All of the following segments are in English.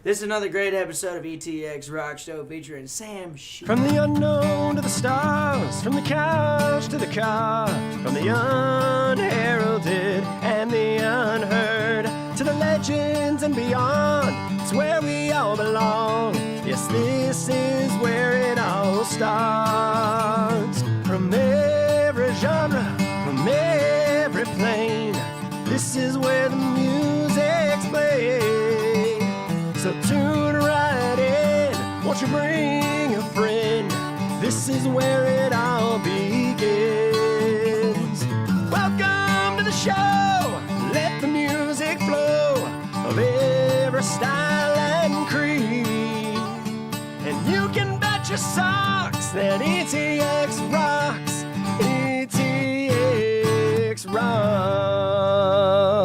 This is another great episode of ETX ROCKS Show featuring Sam Shupak. From the unknown to the stars, from the couch to the car, from the unheralded and the unheard, to the legends and beyond, it's where we all belong. Yes, this is where it all starts. From every genre, from every plane, this is where the music's played. So tune right in, won't you bring a friend? This is where it all begins. Welcome to the show, let the music flow of every style and creed. And you can bet your socks that ETX rocks, ETX rocks.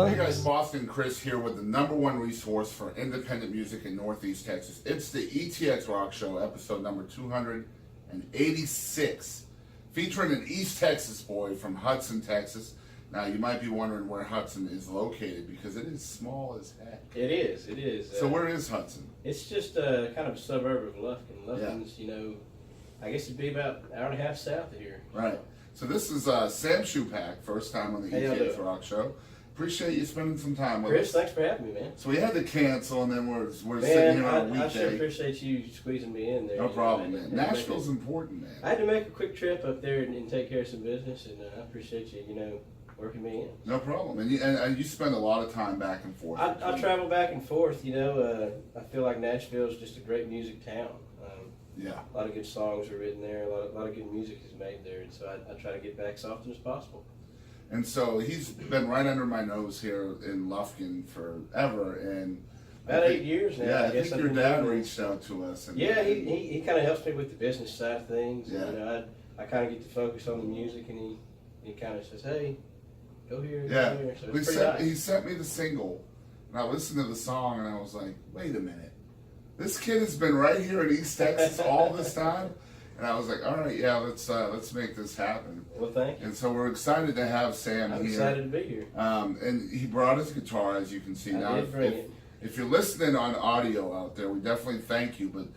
Hey guys, Boston Chris here with the #1 resource for independent music in Northeast Texas. It's the ETX ROCKS Show, episode number 286, featuring an East Texas boy from Hudson, Texas. Now, you might be wondering where Hudson is located because it is small as heck. It is. So where is Hudson? It's just kind of a suburb of Lufkin. Lufkin's, I guess it'd be about an hour and a half south of here. Right. So this is Sam Shupak, first time on the ETX ROCKS Show. Appreciate you spending some time with us. Chris, thanks for having me, man. So we had to cancel, and then we're sitting here on a weekday. I sure appreciate you squeezing me in there. No problem, man. Nashville's important, man. I had to make a quick trip up there and take care of some business, and I appreciate you, working me in. No problem. And you spend a lot of time back and forth. I travel back and forth, I feel like Nashville is just a great music town. Yeah. A lot of good songs are written there, a lot of good music is made there, and so I try to get back as often as possible. And so he's been right under my nose here in Lufkin forever, and about 8 years now. Yeah, I think your dad reached out to us. And yeah, he kind of helps me with the business side of things. Yeah. And, I kind of get to focus on the music, and he kind of says, "Hey, go here, yeah. go here." So it's pretty nice. He sent me the single, and I listened to the song, and I was like, "Wait a minute, this kid has been right here in East Texas all this time." And I was like, "All right, yeah, let's make this happen." Well, thank you. And so we're excited to have Sam I'm here. excited to be here. And he brought his guitar, as you can see. I did bring it. If you're listening on audio out there, we definitely thank you, but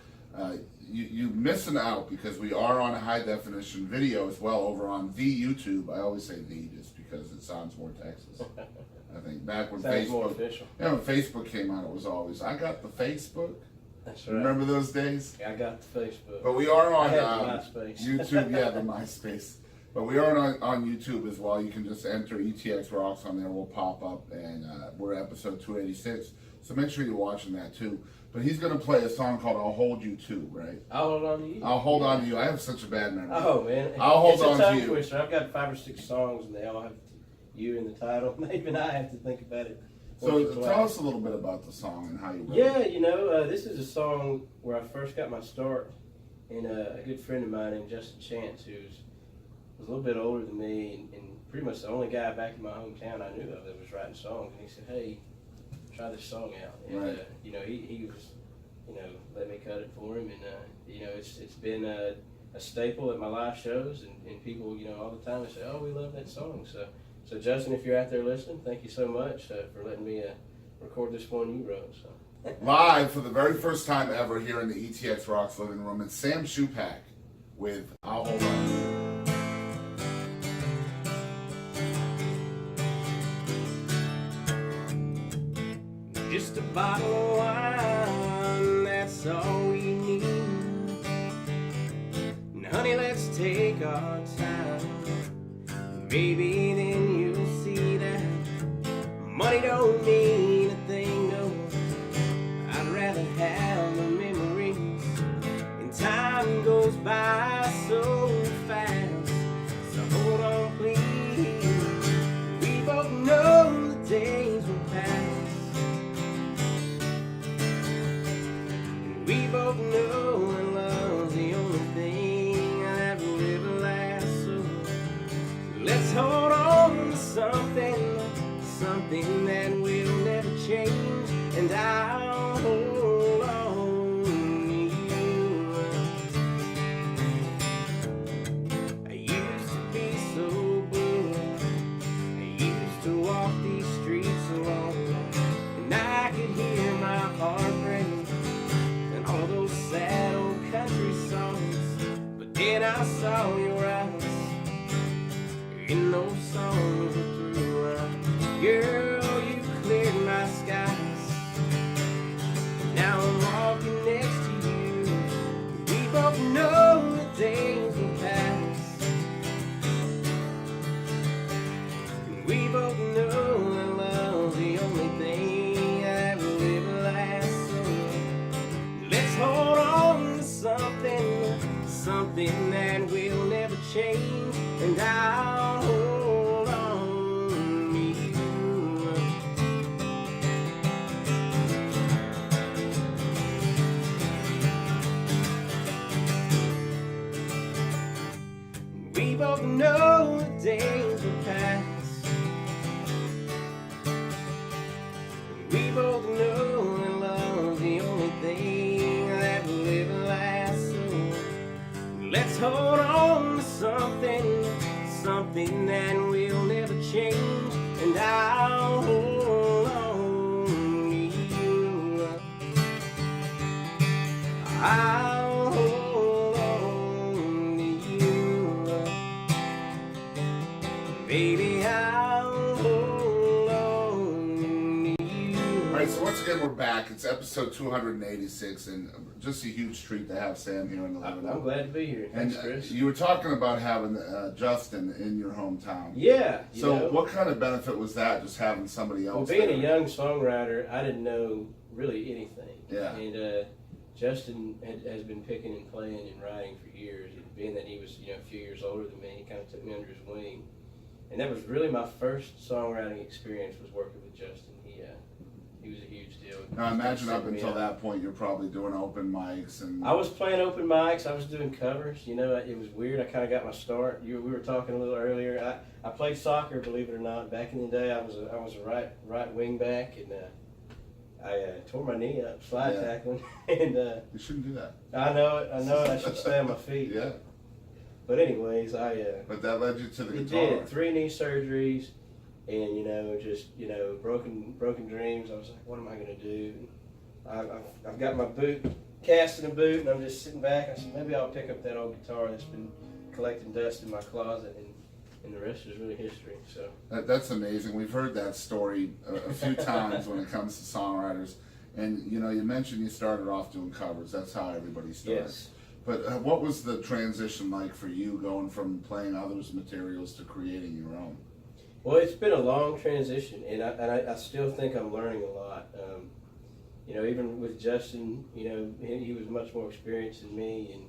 you're missing out because we are on a high definition video as well over on the YouTube. I always say the just because it sounds more Texas. I think back when Sounds more Facebook, official. yeah, when Facebook came out, it was always, I got the Facebook. That's right. Remember those days? I got the Facebook. But we are on I had the MySpace. YouTube, yeah, the MySpace. But we are on YouTube as well. You can just enter ETX ROCKS on there. We'll pop up, and we're episode 286. So make sure you're watching that too. But he's going to play a song called "I'll Hold You Too," right? I'll hold on to you. I'll hold on to you. I have such a bad memory. Oh man, I'll hold on it's a tongue to you. twister. I've got 5 or 6 songs, and they all have you in the title. Even I have to think about it. So tell us a little bit about the song and how you wrote it. Yeah, this is a song where I first got my start, and a good friend of mine named Justin Chance, who was a little bit older than me, and pretty much the only guy back in my hometown I knew of that was writing songs. And he said, "Hey, try this song out." And Right. he was, let me cut it for him, and it's been a staple at my live shows, and people, all the time they say, "Oh, we love that song." So Justin, if you're out there listening, thank you so much for letting me record this one you wrote. So. Live for the very first time ever here in the ETX ROCKS living room, it's Sam Shupak with "I'll Hold On." Just a bottle of wine, that's all we need. And honey, let's take our time. Baby, then you'll see that money don't mean a thing, no. I'd rather have the memories, and time goes by so fast. So hold on, please. We both know the days will pass. We both know that love's the only thing that will ever last. So let's hold on to something that will never change. And I'll hold on to you. I used to be so blue. I used to walk these streets alone, and I could hear my heart break I saw your eyes in those songs we threw out. Girl, you cleared my skies. Now I'm walking next to you. We both know the days will pass. We both know that love's the only thing that will ever last. So let's hold on to something that will never change, and I'll hold on to you. We both know the days will pass. We both know that love's the only thing that will ever last. So let's hold on to something that will never change, and I'll hold on to you. I'll hold on to you. Baby, I'll hold on to you. All right, so once again, we're back. It's episode 286, and just a huge treat to have Sam here in the living room. I'm glad to be here. Thanks, And Chris. you were talking about having Justin in your hometown. Yeah. So what kind of benefit was that, just having somebody else Well, being there? a young songwriter, I didn't know really anything. Yeah. And Justin has been picking and playing and writing for years. And being that he was, a few years older than me, he kind of took me under his wing. And that was really my first songwriting experience, was working with Justin. He was a huge deal. Now, I imagine up until that point, you're probably doing open mics and. I was playing open mics. I was doing covers. It was weird. I kind of got my start. We were talking a little earlier. I played soccer, believe it or not. Back in the day, I was a right wing back, and I tore my knee up slide tackling. And you shouldn't do that. I know it. I should stay on my feet. Yeah. But anyways, But that led you to the it guitar. did 3 knee surgeries, and broken dreams. I was like, what am I going to do? I've got my boot cast in a boot, and I'm just sitting back. I said, maybe I'll pick up that old guitar that's been collecting dust in my closet, and the rest is really history. So That's amazing. We've heard that story a few times when it comes to songwriters. And you mentioned you started off doing covers. That's how everybody starts. Yes. But what was the transition like for you, going from playing others' materials to creating your own? Well, it's been a long transition, and I still think I'm learning a lot. Even with Justin, he was much more experienced than me,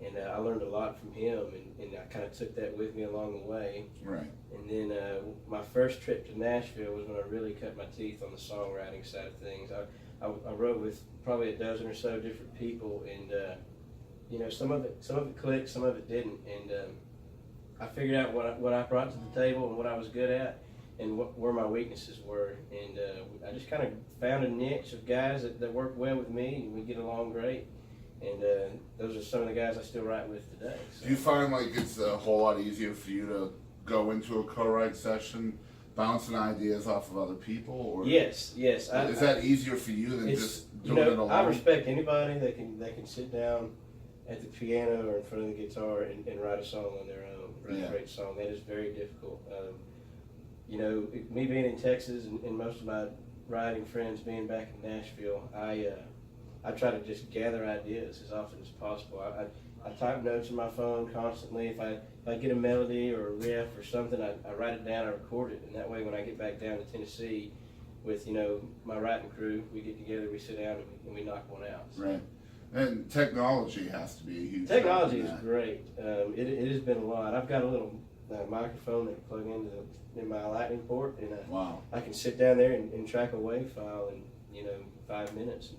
and I learned a lot from him, and I kind of took that with me along the way. Right. And then my first trip to Nashville was when I really cut my teeth on the songwriting side of things. I wrote with probably a dozen or so different people, and some of it clicked, some of it didn't, and I figured out what I brought to the table and what I was good at, and where my weaknesses were, and I just kind of found a niche of guys that work well with me, and we get along great, and those are some of the guys I still write with today. So. Do you find like it's a whole lot easier for you to go into a co-write session bouncing ideas off of other people, or Yes. is that easier for you than just doing it alone? I respect anybody that can sit down at the piano or in front of the guitar and write a song on their own, write a great song. That is very difficult. Me being in Texas and most of my writing friends being back in Nashville, I try to just gather ideas as often as possible. I type notes in my phone constantly. If I get a melody or a riff or something, I write it down, I record it, and that way when I get back down to Tennessee with my writing crew, we get together, we sit down, and we knock one out. So. Right. And technology has to be a huge Technology factor in is that. great. It has been a lot. I've got a little microphone that I plug in my lightning port, and Wow. I can sit down there and track a WAV file in 5 minutes.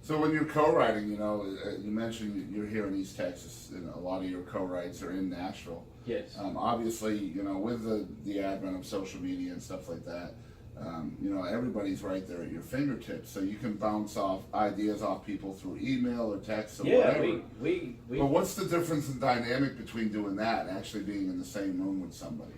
So when you're co-writing, you mentioned you're here in East Texas, and a lot of your co-writes are in Nashville. Yes. Obviously, with the advent of social media and stuff like that, everybody's right there at your fingertips, so you can bounce off ideas off people through email or text or whatever. we But what's the difference in dynamic between doing that and actually being in the same room with somebody?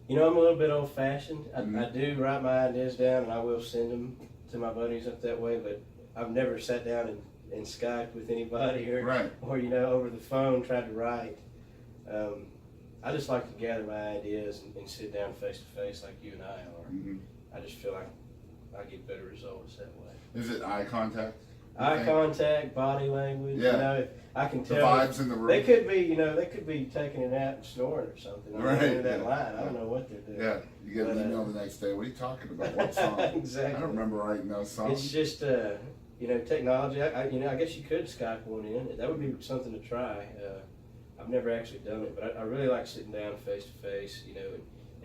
I'm a little bit old-fashioned. Mm-hmm. I do write my ideas down, and I will send them to my buddies up that way, but I've never sat down and Skyped with anybody or Right. over the phone tried to write. I just like to gather my ideas and sit down face to face like you and I are. Mm-hmm. I just feel like I get better results that way. Is it eye contact? Eye contact, body language. Yeah. You know, I can The tell. vibes in the room. They could be taking a nap and snoring or something. On Right, the end of that yeah. line. I don't know what they're doing. Yeah, you get an But, email the next day. What are you talking about? What song? Exactly. I don't remember writing those songs. It's just technology. I guess you could Skype one in. That would be something to try. I've never actually done it, but I really like sitting down face to face,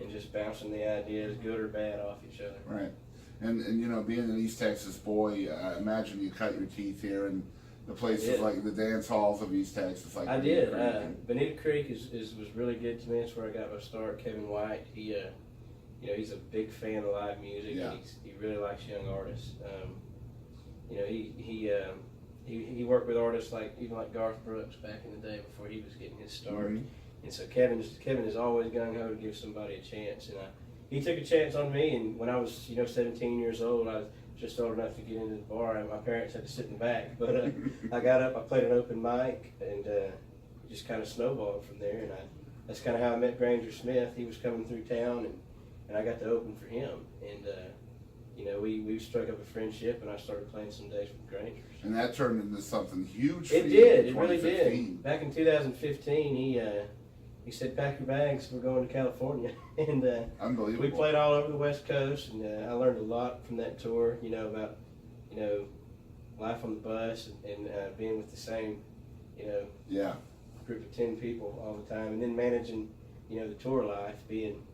and just bouncing the ideas, good or bad, off each other. Right. And being an East Texas boy, I imagine you cut your teeth here in the places like the dance halls of East Texas. Like I Bonita did. Creek. Bonita Creek was really good to me. That's where I got my start. Kevin White, he's a big fan of live music. Yeah. And he really likes young artists. He worked with artists like Garth Brooks back in the day before he was getting his start. Mhm. And so Kevin is always gung ho to give somebody a chance. And he took a chance on me. And when I was 17 years old, I was just old enough to get into the bar, and my parents had to sit in the back. But I got up, I played an open mic, and just kind of snowballed from there. And that's kind of how I met Granger Smith. He was coming through town, and I got to open for him. And we struck up a friendship, and I started playing some days with Granger. And that turned into something huge. It for did. you It in really 2015. did. Back in 2015, he said, "Pack your bags. We're going to California." And Unbelievable. we played all over the West Coast, and I learned a lot from that tour. About life on the bus and being with the same Yeah. group of 10 people all the time, and then managing the tour life, being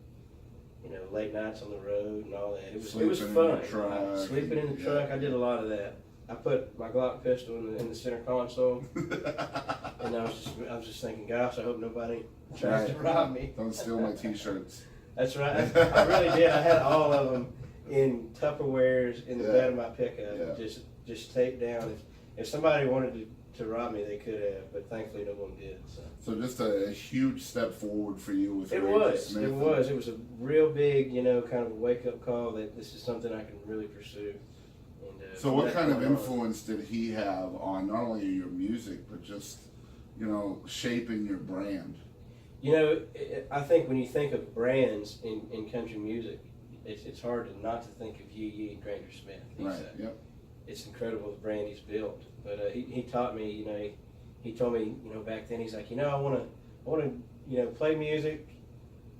late nights on the road and all that. It was Sleeping fun. in the truck. Sleeping in the truck. I did a lot of that. I put my Glock pistol in the center console, and I was just thinking, gosh, I hope nobody tries to rob me. Don't steal my T-shirts. That's right. I really did. I had all of them in Tupperwares in the bed of my pickup, just taped down. If somebody wanted to rob me, they could have, but thankfully no one did. So just a huge step forward for you with It Granger was. Smith. It was a real big, kind of a wake up call that this is something I can really pursue. And, So from what that kind of point on- influence did he have on not only your music, but just, shaping your brand? I think when you think of brands in country music, it's hard to not to think of Yee and Granger Smith. Right, yep. It's incredible the brand he's built. But he taught me, he told me, back then, he's like, I want to, play music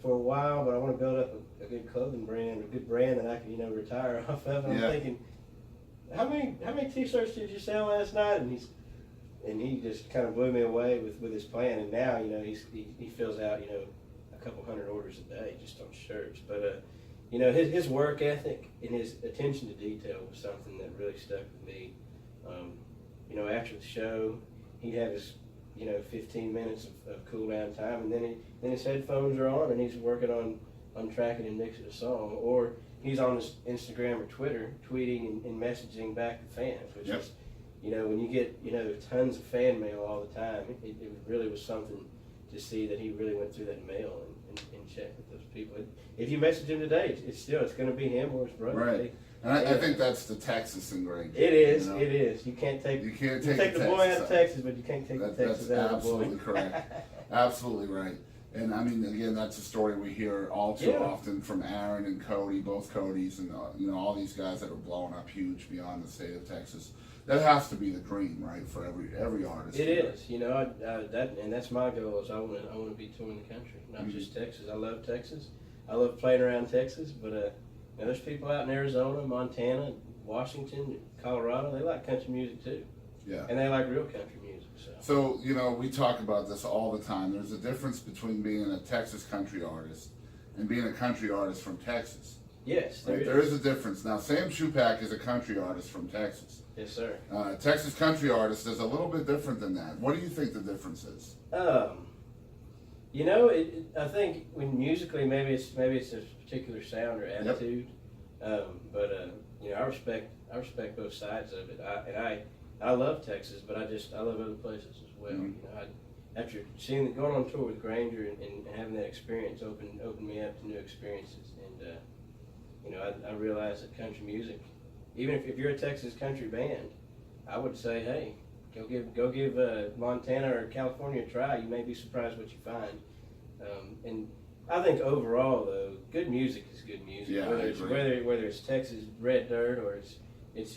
for a while, but I want to build up a good clothing brand, a good brand that I can, retire off of. And I'm thinking, how many T-shirts did you sell last night? And he just kind of blew me away with his plan. And now, he fills out, a couple hundred orders a day just on shirts. But his work ethic and his attention to detail was something that really stuck with me. After the show, he'd have his 15 minutes of cool down time, and then his headphones are on, and he's working on tracking and mixing a song, or he's on his Instagram or Twitter tweeting and messaging back to fans, which is, when you get tons of fan mail all the time, it really was something to see that he really went through that mail and checked with those people. If you message him today, it's going to be him or his brother. Right. And I think that's the Texas in Granger. It is. It is. You can't take the boy out of Texas, but you can't take the Texas out of the boy. That's absolutely correct. Absolutely right. And I mean, again, that's a story we hear all too often from Aaron and Cody, both Codys, and all these guys that are blowing up huge beyond the state of Texas. That has to be the dream, right, for every artist. It is. That's my goal. Is I want to be touring the country, not just Texas. I love Texas. I love playing around Texas, but there's people out in Arizona, Montana, Washington, Colorado. They like country music too. Yeah. And they like real country music. So we talk about this all the time. There's a difference between being a Texas country artist and being a country artist from Texas. Yes, there is a difference. Now, Sam Shupak is a country artist from Texas. Yes, sir. Texas country artist is a little bit different than that. What do you think the difference is? I think when musically, maybe it's a particular sound or attitude. But I respect both sides of it. I love Texas, but I love other places as well. Mm-hmm. After going on tour with Granger and having that experience opened me up to new experiences. And I realized that country music, even if you're a Texas country band, I would say, hey, Go give Montana or California a try. You may be surprised what you find. And I think overall, though, good music is good music. Yeah, whether it's Texas red dirt or it's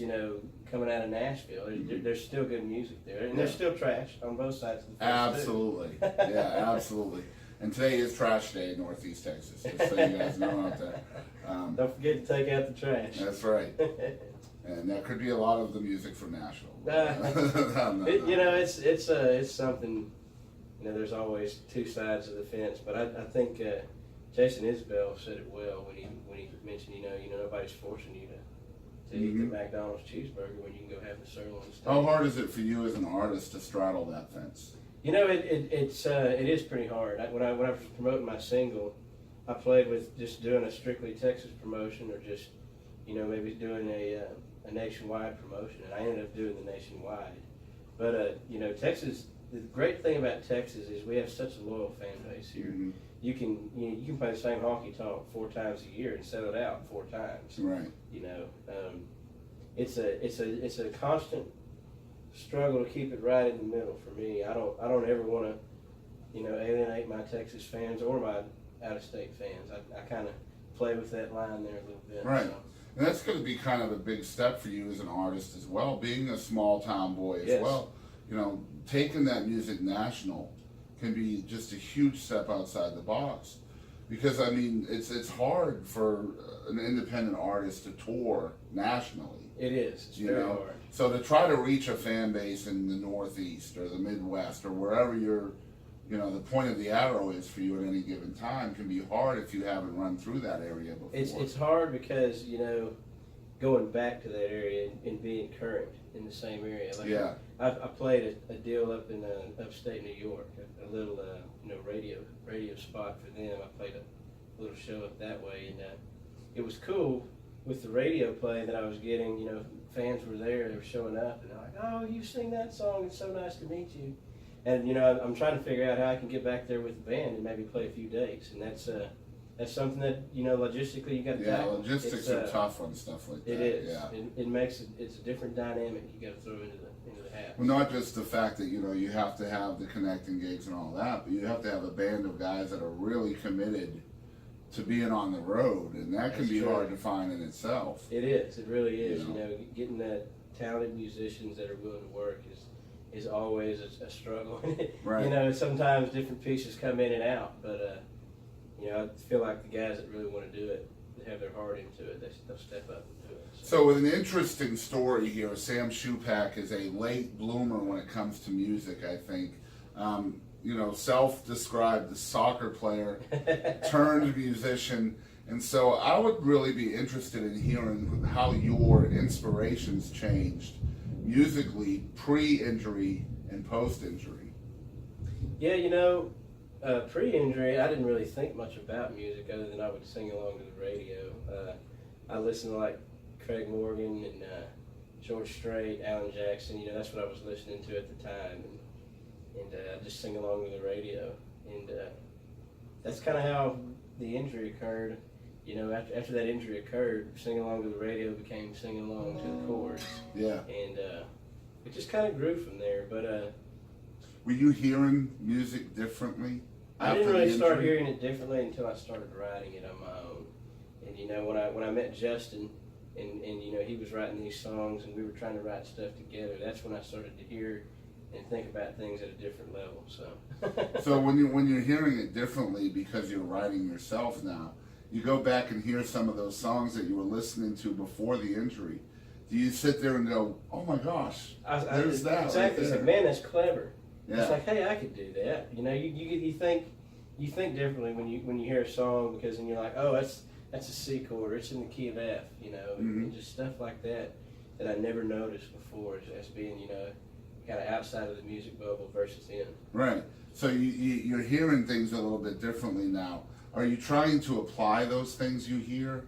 coming out of Nashville, there's still good music there, and there's still trash on both sides of the fence. Absolutely, yeah, absolutely. And today is trash day in Northeast Texas, just so you guys know out there. Don't forget to take out the trash. That's right. And that could be a lot of the music from Nashville. It's something. There's always two sides of the fence, but I think Jason Isbell said it well when he mentioned nobody's forcing you to eat the McDonald's cheeseburger when you can go have the sirloin steak. How hard is it for you as an artist to straddle that fence? It is pretty hard. When I was promoting my single, I played with just doing a strictly Texas promotion or just maybe doing a nationwide promotion, and I ended up doing the nationwide. But Texas. The great thing about Texas is we have such a loyal fan base here. Mm-hmm. You can play the same honky tonk 4 times a year and sell it out 4 times. Right. It's a constant struggle to keep it right in the middle for me. I don't ever want to alienate my Texas fans or my out of state fans. I kind of play with that line there a little bit. Right. So. And that's going to be kind of a big step for you as an artist as well, being a small town boy as well. Taking that music national can be just a huge step outside the box, because it's hard for an independent artist to tour nationally. It is. It's very hard. So to try to reach a fan base in the Northeast or the Midwest or wherever the point of the arrow is for you at any given time can be hard if you haven't run through that area before. It's hard because going back to that area and being current in the same area. I played a deal up in upstate New York, a little radio spot for them. I played a little show up that way, and it was cool with the radio play that I was getting. Fans were there, they were showing up, and they're like, "Oh, you sing that song? It's so nice to meet you." And I'm trying to figure out how I can get back there with the band and maybe play a few dates, and that's something that logistically you got to tackle. Logistics are tough on stuff like that. It is. Yeah. It makes it's a different dynamic you got to throw into the hat. Well, not just the fact that you have to have the connecting gigs and all that, but you have to have a band of guys that are really committed to being on the road, and that can be hard to find in itself. It is. It really is. Getting that talented musicians that are willing to work is always a struggle. Right. Sometimes different pieces come in and out, but I feel like the guys that really want to do it, they have their heart into it, they'll step up and do it. So with an interesting story here, Sam Shupak is a late bloomer when it comes to music, I think. Self-described as soccer player turned musician. And so I would really be interested in hearing how your inspirations changed musically pre-injury and post-injury. Yeah, pre-injury, I didn't really think much about music other than I would sing along to the radio. I listened to like Craig Morgan and George Strait, Alan Jackson. That's what I was listening to at the time, and I just sing along to the radio. And that's kind of how the injury occurred. After that injury occurred, singing along to the radio became singing along to the chords. Yeah. And it just kind of grew from there. But were you hearing music differently? I didn't really start hearing it differently until I started writing it on my own. And when I met Justin, and he was writing these songs, and we were trying to write stuff together, that's when I started to hear and think about things at a different level. So when you're hearing it differently because you're writing yourself now, you go back and hear some of those songs that you were listening to before the injury. Do you sit there and go, "Oh my gosh, there's that"? Exactly. Right It's there. like, man, that's clever. Yeah. It's like, hey, I could do that. You think differently when you hear a song, because then you're like, oh, that's a C chord, or it's in the key of F, and just stuff like that I never noticed before as being kind of outside of the music bubble versus in. Right. So you're hearing things a little bit differently now. Are you trying to apply those things you hear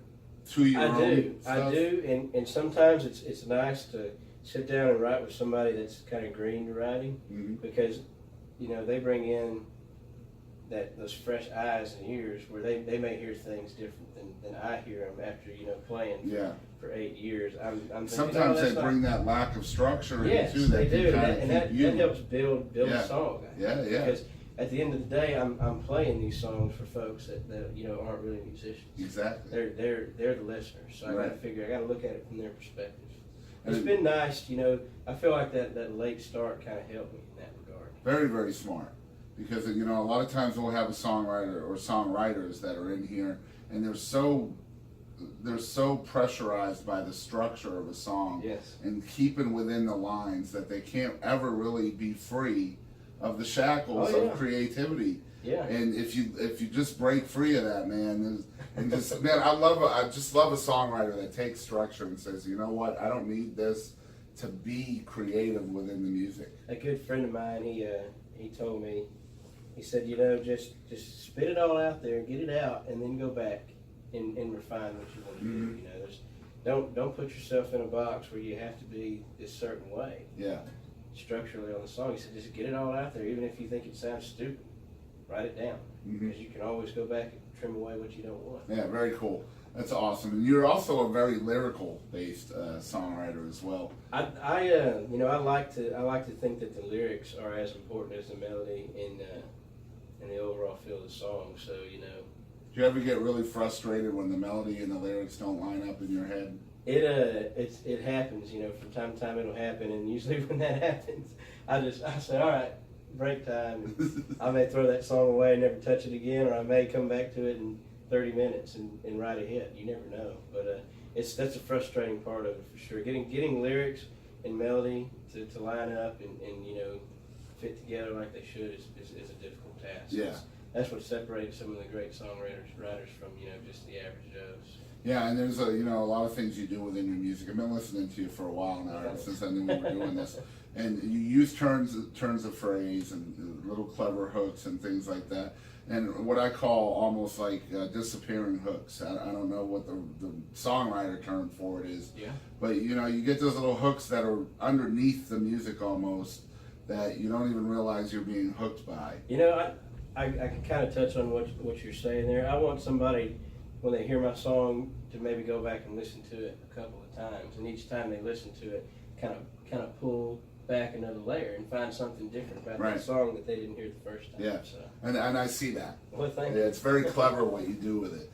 to your own stuff? I do, and sometimes it's nice to sit down and write with somebody that's kind of green to writing, because they bring in those fresh eyes and ears where they may hear things different than I hear them after playing for 8 years, I'm thinking, Sometimes oh, they bring that lack of structure yes, in too. they do, And that helps build Yeah. a song. Yeah. Because at the end of the day, I'm playing these songs for folks that aren't really musicians. Exactly. They're the listeners, so I gotta look at it from their perspective. And It's been nice, I feel like that late start kind of helped me in that regard. Very, very smart. Because, a lot of times we'll have a songwriter or songwriters that are in here, and they're so pressurized by the structure of a song Yes. and keeping within the lines that they can't ever really be free of the shackles of creativity. Yeah. And if you just break free of that, man, and just man, I just love a songwriter that takes structure and says, you know what, I don't need this to be creative within the music. A good friend of mine, he told me, he said, just spit it all out there, get it out, and then go back and refine what you want to do. Don't put yourself in a box where you have to be this certain way. Yeah. Structurally on the song, he said, just get it all out there, even if you think it sounds stupid. Write it down, because you can always go back and trim away what you don't want. Yeah, very cool. That's awesome. And you're also a very lyrical based songwriter as well. I like to think that the lyrics are as important as the melody in the overall feel of the song. So Do you ever get really frustrated when the melody and the lyrics don't line up in your head? it happens. From time to time it'll happen, and usually when that happens, I say, all right, break time. And I may throw that song away and never touch it again, or I may come back to it in 30 minutes and write a hit. You never know. But that's a frustrating part of it for sure. Getting lyrics and melody to line up and fit together like they should is a difficult task. Yeah. That's what separates some of the great writers from just the average Joes. Yeah, and there's a lot of things you do within your music. I've been listening to you for a while now, since I knew we were doing this. And you use turns of phrase and little clever hooks and things like that. And what I call almost like disappearing hooks. I don't know what the songwriter term for it is. Yeah. But you get those little hooks that are underneath the music almost that you don't even realize you're being hooked by. I can kind of touch on what you're saying there. I want somebody, when they hear my song, to maybe go back and listen to it a couple of times, and each time they listen to it, kind of pull back another layer and find something different about that song that they didn't hear the first time. Yeah, so. and I see that. Well, thank you. It's very clever what you do with it.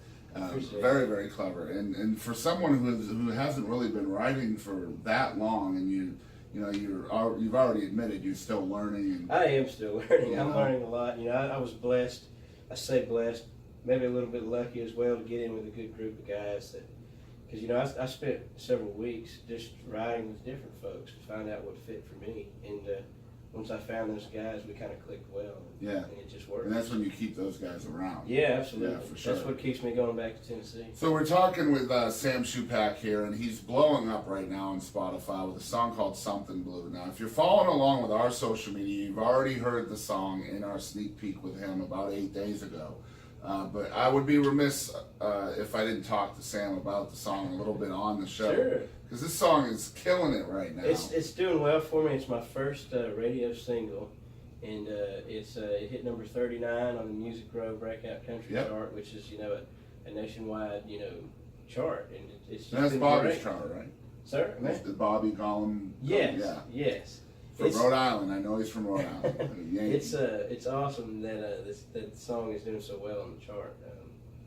Very, very clever. And for someone who hasn't really been writing for that long, and you've already admitted you're still learning. And, I am still learning. I'm learning a lot. I was blessed. I say blessed, maybe a little bit lucky as well to get in with a good group of guys because I spent several weeks just riding with different folks to find out what fit for me. And once I found those guys, we kind of clicked well. Yeah. And it just worked. And that's when you keep those guys around. Yeah, absolutely. Yeah, for sure. That's what keeps me going back to Tennessee. So we're talking with Sam Shupak here, and he's blowing up right now on Spotify with a song called Something Blue. Now, if you're following along with our social media, you've already heard the song in our sneak peek with him about 8 days ago. But I would be remiss if I didn't talk to Sam about the song a little bit on the show. Sure. Because this song is killing it right now. It's doing well for me. It's my first radio single, and it hit number 39 on the Music Row Breakout Country chart, which is a nationwide chart, and it's just that's been Bobby's great. chart, right? Sir, That's the Bobby Gollum. yes, Yeah. yes. From Rhode Island. I know he's from Rhode Island. It's awesome that that song is doing so well on the chart.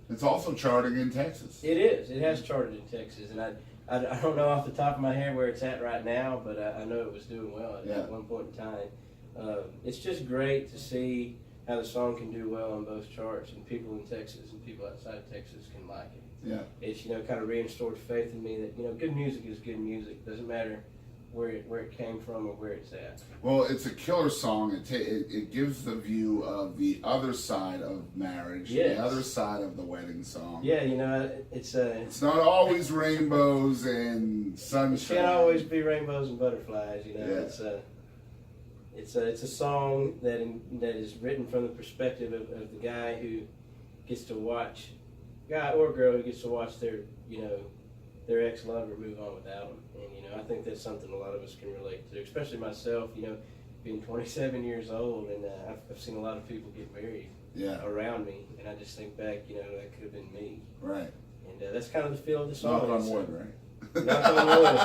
It's also charting in Texas. It is. It has charted in Texas, and I don't know off the top of my head where it's at right now, but I know it was doing well at one point in time. It's just great to see how the song can do well on both charts, and people in Texas and people outside of Texas can like it. Yeah. It's kind of restored faith in me that good music is good music. Doesn't matter where it came from or where it's at. Well, it's a killer song. It gives the view of the other side of marriage, the other side of the wedding song. Yeah, it's not always rainbows and sunshine. It can't always be rainbows and butterflies. Yeah. It's a song that is written from the perspective of the guy who gets to watch, guy or girl who gets to watch their ex-lover move on without them. And I think that's something a lot of us can relate to, especially myself, being 27 years old, and I've seen a lot of people get married around me, and I just think back, that could have been me. Right. And that's kind of the feel of the song. Knock on wood, right? Knock on wood.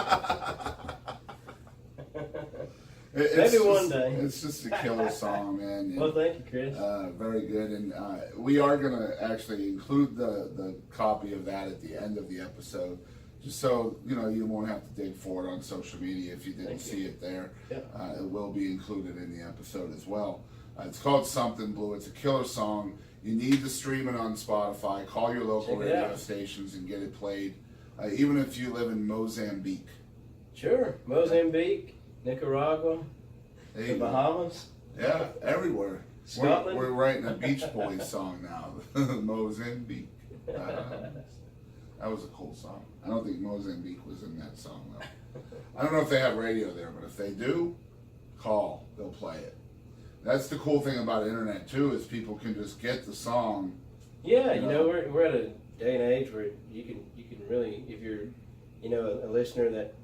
Maybe one day. It's just a killer song, man. And, well, thank you, Chris. Very good, and we are going to actually include the copy of that at the end of the episode, just so you won't have to dig for it on social media if you didn't see it there. Yeah. It will be included in the episode as well. It's called Something Blue. It's a killer song. You need to stream it on Spotify. Call your local radio stations and get it played, even if you live in Mozambique. Sure, Mozambique, Nicaragua, the Bahamas. Yeah, everywhere. Scotland. We're writing a Beach Boys song now. Mozambique. That was a cool song. I don't think Mozambique was in that song though. I don't know if they have radio there, but if they do, call. They'll play it. That's the cool thing about internet too, is people can just get the song. Yeah, we're at a day and age where you can really, if you're a listener that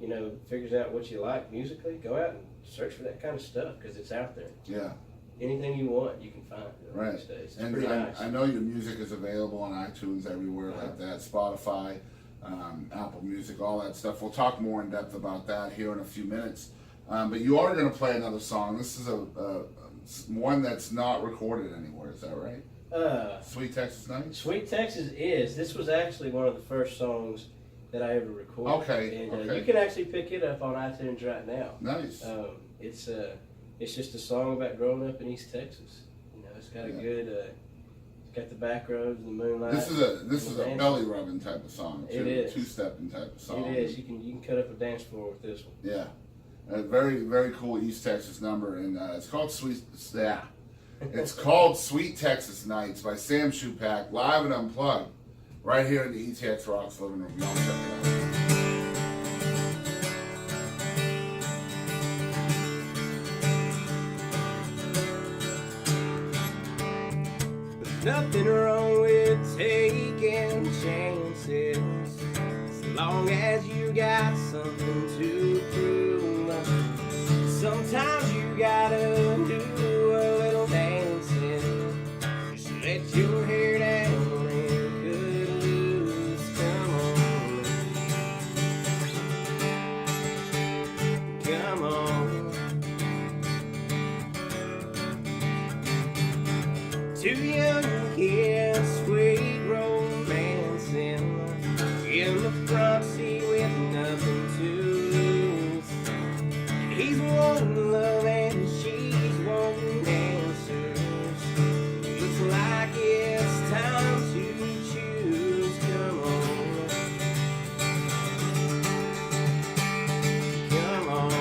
figures out what you like musically, go out and search for that kind of stuff because it's out there. Yeah. Anything you want, you can find right these days. It's and pretty nice. I know your music is available on iTunes everywhere like that, Spotify, Apple Music, all that stuff. We'll talk more in depth about that here in a few minutes. But you are going to play another song. This is one that's not recorded anywhere. Is that right? Sweet Texas Nights? Sweet Texas is. This was actually one of the first songs that I ever recorded. Okay. And you can actually pick it up on iTunes right now. Nice. It's just a song about growing up in East Texas. It's got a good. It's got the back roads, the moonlight. This is a belly rubbing type of song. It is. Two-stepping type of song. It is. You can cut up a dance floor with this one. Yeah. A very, very cool East Texas number, and it's called It's called Sweet Texas Nights by Sam Shupak, live and unplugged, right here in the ETX ROCKS living room. Y'all check it out. There's nothing wrong with taking chances, as long as you got something to prove. Sometimes you gotta do a little dancing, just let your hair down and cut loose. Come on, come on. Too young to hear sweet romancing in the front seat with nothing to lose. He's wanting love and she's wanting answers. Looks like it's time to choose. Come on, come on.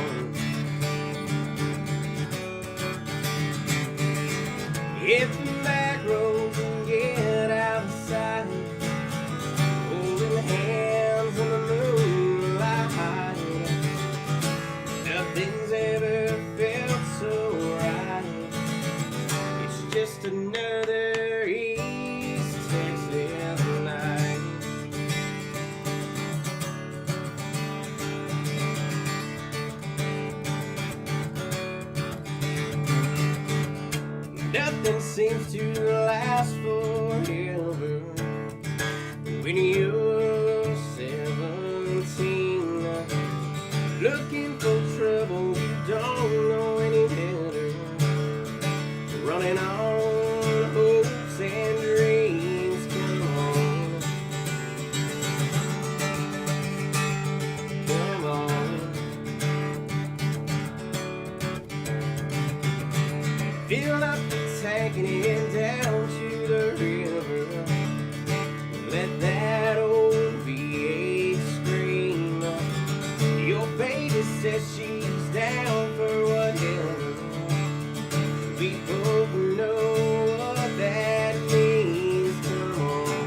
Hit the back roads and get outside, holding hands in the moonlight. Nothing's ever felt so right. It's just another East Texas night. Nothing seems to last forever when you're 17. Looking for trouble, you don't know any better. Running on hopes and dreams. Come on, come on. Fill up the tank and head down to the river. Let that old V8 scream. Your baby says she's down for whatever. We both know what that means. Come on,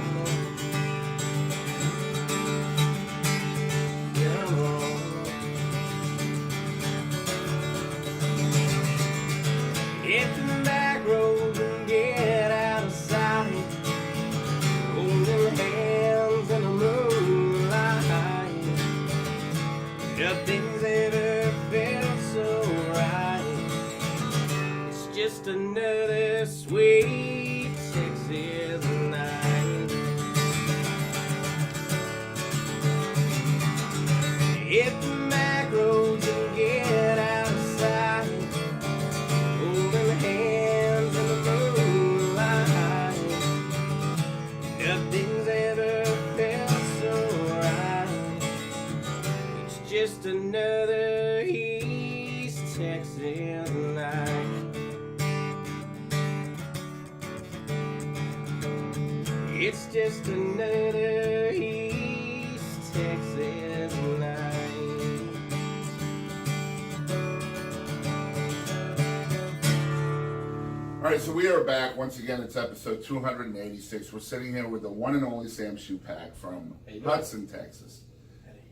come on. Hit the back roads and get out of sight, holding hands in the moonlight. Nothing's ever felt so right. It's just another sweet Texas night. hit the back roads and get out of sight, holding hands in the moonlight. Nothing's ever felt so right. It's just another East Texas night. It's just another East Texas night. All right, so we are back once again. It's episode 286. We're sitting here with the one and only Sam Shupak from Hudson, Texas,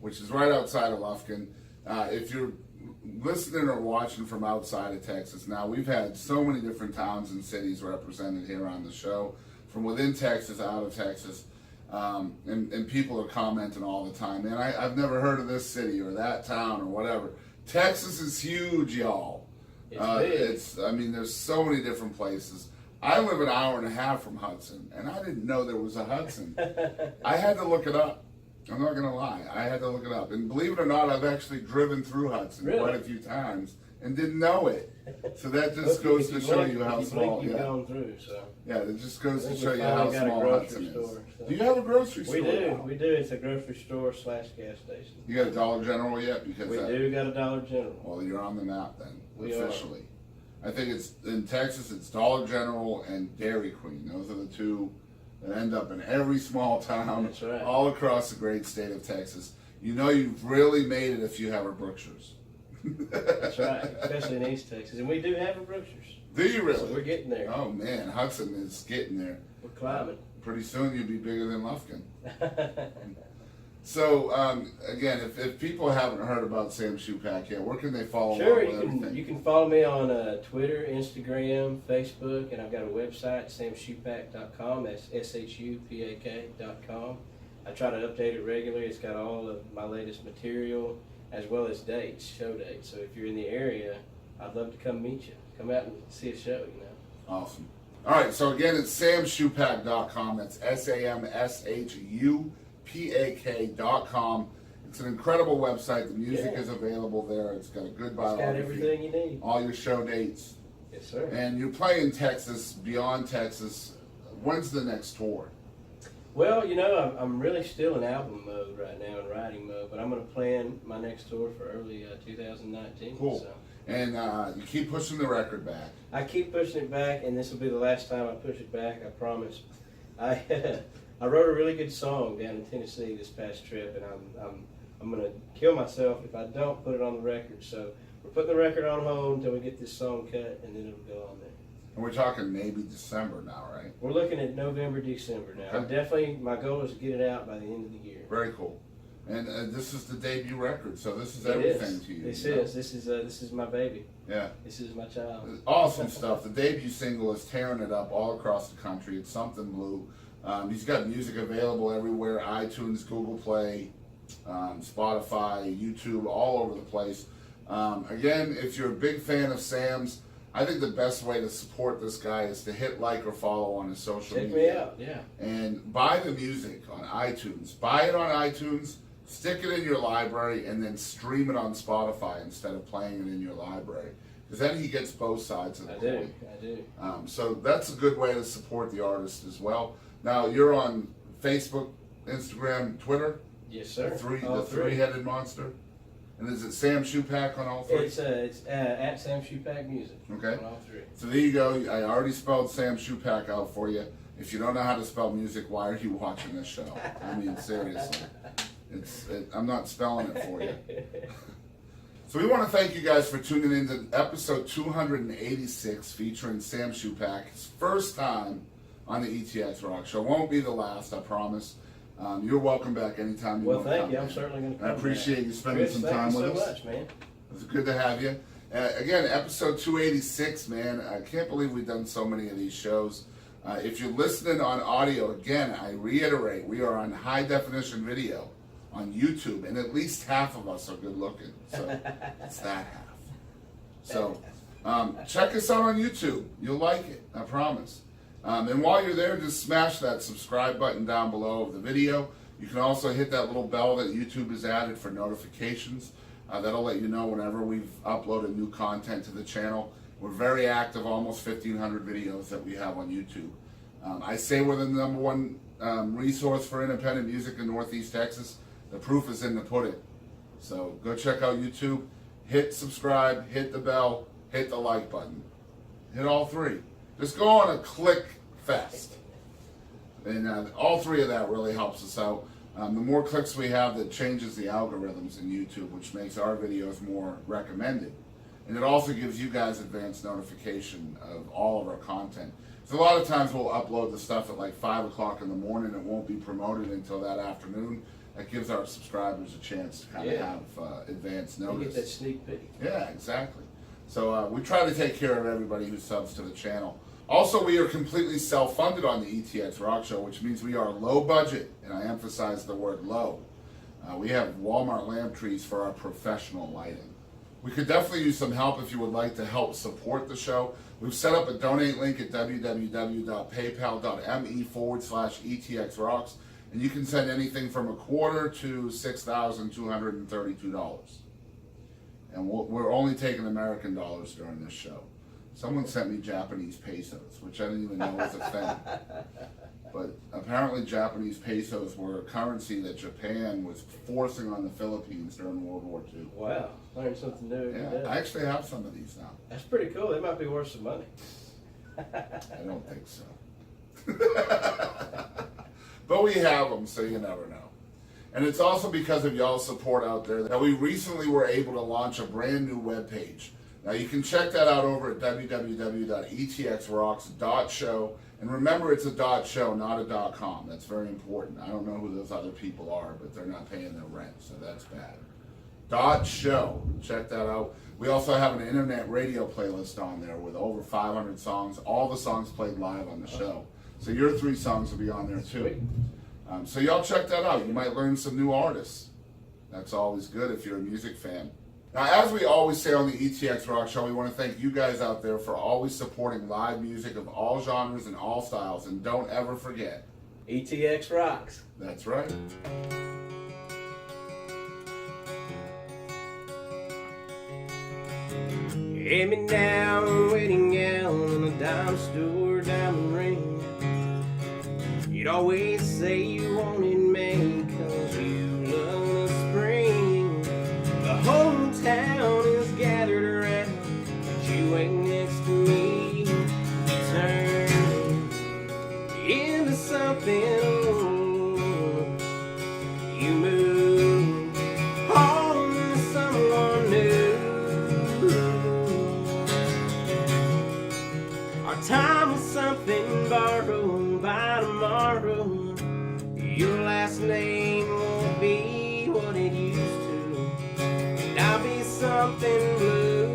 which is right outside of Lufkin. If you're listening or watching from outside of Texas, now we've had so many different towns and cities represented here on the show, from within Texas, out of Texas, and people are commenting all the time, man, I've never heard of this city or that town or whatever. Texas is huge, y'all. I mean, there's so many different places. I live an hour and a half from Hudson, and I didn't know there was a Hudson. I had to look it up. I'm not going to lie. I had to look it up. And believe it or not, I've actually driven through Hudson quite a few times and didn't know it. So that just goes to show you how small. You've gone through, so. Yeah, it just goes to show you how small Hudson is. So. Do you have a grocery store? We do. We do. It's a grocery store / gas station. You got a Dollar General yet? Because we do got a Dollar General. Well, you're on the map then, we officially. I think it's in Texas. It's Dollar General and Dairy Queen. Those are the two that end up in every small town, That's right, all across the great state of Texas. You know you've really made it if you have a Brookshire's. That's right, especially in East Texas. And we do have a Brookshire's. Do you really? So we're getting there. Oh man, Hudson is getting there. We're climbing. Pretty soon you'll be bigger than Lufkin. So again, if people haven't heard about Sam Shupak yet, where can they follow? Sure, you can follow me on Twitter, Instagram, Facebook, and I've got a website, samshupak.com. That's SHUPAK.com. I try to update it regularly. It's got all of my latest material as well as dates, show dates. So if you're in the area, I'd love to come meet you. Come out and see a show, you know. Awesome. All right, so again, it's samshupak.com. That's SAMSHUPAK.com. It's an incredible website. The music is available there. It's got a good biography. It's got everything you need. All your show dates. Yes, sir. And you're playing Texas, beyond Texas. When's the next tour? Well, you know, I'm really still in album mode right now, in writing mode, but I'm going to plan my next tour for early 2019. Cool. So. And you keep pushing the record back. I keep pushing it back, and this will be the last time I push it back, I promise. I wrote a really good song down in Tennessee this past trip, and I'm going to kill myself if I don't put it on the record. So we're putting the record on hold until we get this song cut, and then it'll go on there. And we're talking maybe December now, right? We're looking at November, December now. Okay. My goal is to get it out by the end of the year. Very cool. And this is the debut record, so this is everything to you. This you know? is. This is my baby. Yeah. This is my child. Awesome stuff. The debut single is tearing it up all across the country. It's Something Blue. He's got music available everywhere: iTunes, Google Play, Spotify, YouTube, all over the place. Again, if you're a big fan of Sam's, I think the best way to support this guy is to hit like or follow on his social media. Check me out, yeah. And buy the music on iTunes. Buy it on iTunes, stick it in your library, and then stream it on Spotify instead of playing it in your library. Because then he gets both sides of the coin. I do. So that's a good way to support the artist as well. Now, you're on Facebook, Instagram, Twitter? Yes, sir. The three-headed monster? And is it Sam Shupak on all three? It's at Sam Shupak Music. Okay. On all three. So there you go. I already spelled Sam Shupak out for you. If you don't know how to spell music, why are you watching this show? I mean, seriously. I'm not spelling it for you. So we want to thank you guys for tuning in to episode 286 featuring Sam Shupak. His first time on the ETX ROCKS Show. Won't be the last, I promise. You're welcome back anytime you want to come. Well, thank you. I'm certainly going to come I appreciate you spending some time with us. Thank you so much, man. It's good to have you. Again, episode 286, man. I can't believe we've done so many of these shows. If you're listening on audio, again, I reiterate, we are on high definition video on YouTube, and at least half of us are good looking. So it's that half. So check us out on YouTube. You'll like it, I promise. And while you're there, just smash that subscribe button down below of the video. You can also hit that little bell that YouTube has added for notifications. That'll let you know whenever we've uploaded new content to the channel. We're very active, almost 1,500 videos that we have on YouTube. I say we're the #1 resource for independent music in Northeast Texas. The proof is in the pudding. So go check out YouTube, hit subscribe, hit the bell, hit the like button. Hit all three. Just go on a click fest. And all three of that really helps us out. The more clicks we have, that changes the algorithms in YouTube, which makes our videos more recommended. And it also gives you guys advanced notification of all of our content. So a lot of times we'll upload the stuff at like 5 o'clock in the morning. It won't be promoted until that afternoon. That gives our subscribers a chance to kind of have advanced notice. You get that sneak peek. Yeah, exactly. So we try to take care of everybody who subs to the channel. Also, we are completely self-funded on the ETX ROCKS Show, which means we are low budget, and I emphasize the word low. We have Walmart lamp trees for our professional lighting. We could definitely use some help if you would like to help support the show. We've set up a donate link at www.paypal.me/ETXRocks, and you can send anything from $0.25 to $6,232. And we're only taking American dollars during this show. Someone sent me Japanese pesos, which I didn't even know was a thing. But apparently Japanese pesos were a currency that Japan was forcing on the Philippines during World War II. Wow, learned something new. Yeah, I actually have some of these now. That's pretty cool. They might be worth some money. I don't think so. But we have them, so you never know. And it's also because of y'all's support out there that we recently were able to launch a brand new webpage. Now you can check that out over at www.etxrocks.show. And remember, it's a .show, not a .com. That's very important. I don't know who those other people are, but they're not paying their rent, so that's bad. .show. Check that out. We also have an internet radio playlist on there with over 500 songs. All the songs played live on the show. So your 3 songs will be on there too. So y'all check that out. You might learn some new artists. That's always good if you're a music fan. Now, as we always say on the ETX ROCKS Show, we want to thank you guys out there for always supporting live music of all genres and all styles. And don't ever forget, ETX rocks. That's right. Every now a wedding gown and a dime store diamond ring. You'd always say you wanted me 'cause you love the spring. The whole town is gathered around, but you ain't next to me. You turn into something old. You move on to someone new. Our time was something borrowed by tomorrow. Your last name won't be what it used to, and I'll be something blue.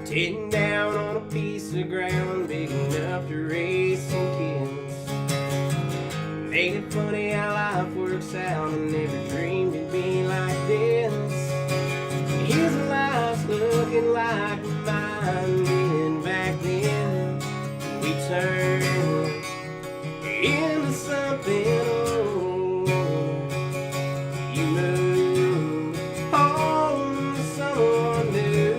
10 down on a piece of ground big enough to raise some kids. Ain't it funny how life works out? I never dreamed it'd be like this. His life's looking like mine did back then. We turned into something old. You moved on to someone new.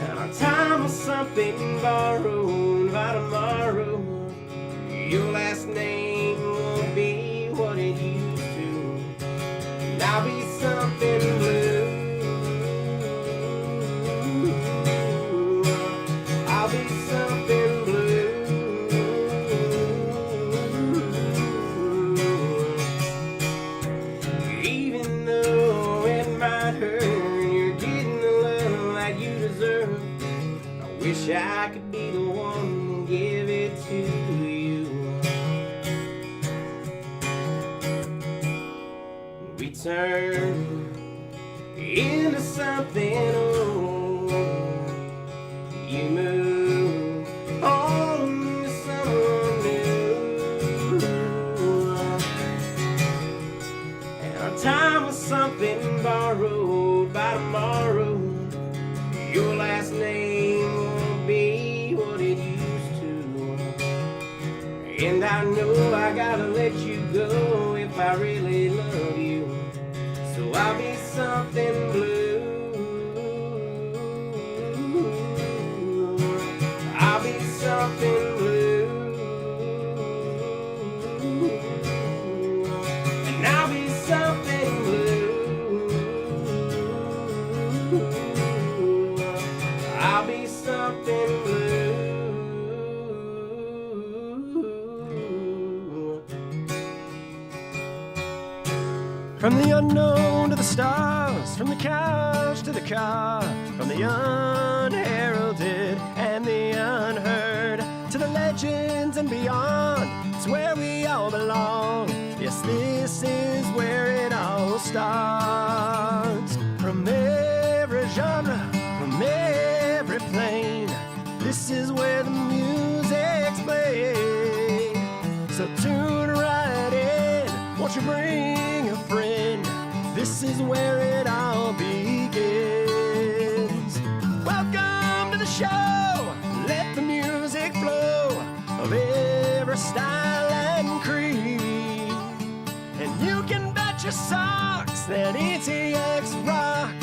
And our time was something borrowed by tomorrow. Your last name won't be what it used to, and I'll be something blue. I'll be something blue. Even though it might hurt, you're getting the love that you deserve. I wish I could be the one to give it to you. We turn into something old. You move on to someone new. And our time was something borrowed by tomorrow. Your last name won't be what it used to. And I know I gotta let you go if I really love you. So I'll be something blue. I'll be something blue. And I'll be something blue. I'll be something blue. From the unknown to the stars, from the couch to the car, from the unheralded and the unheard, to the legends and beyond, it's where we all belong. Yes, this is where it all starts. From every genre, from every plane, this is where the music's played. So tune right in, won't you bring a friend? This is where it all begins. Welcome to the show, let the music flow of every style and creed. And you can bet your socks that ETX rocks.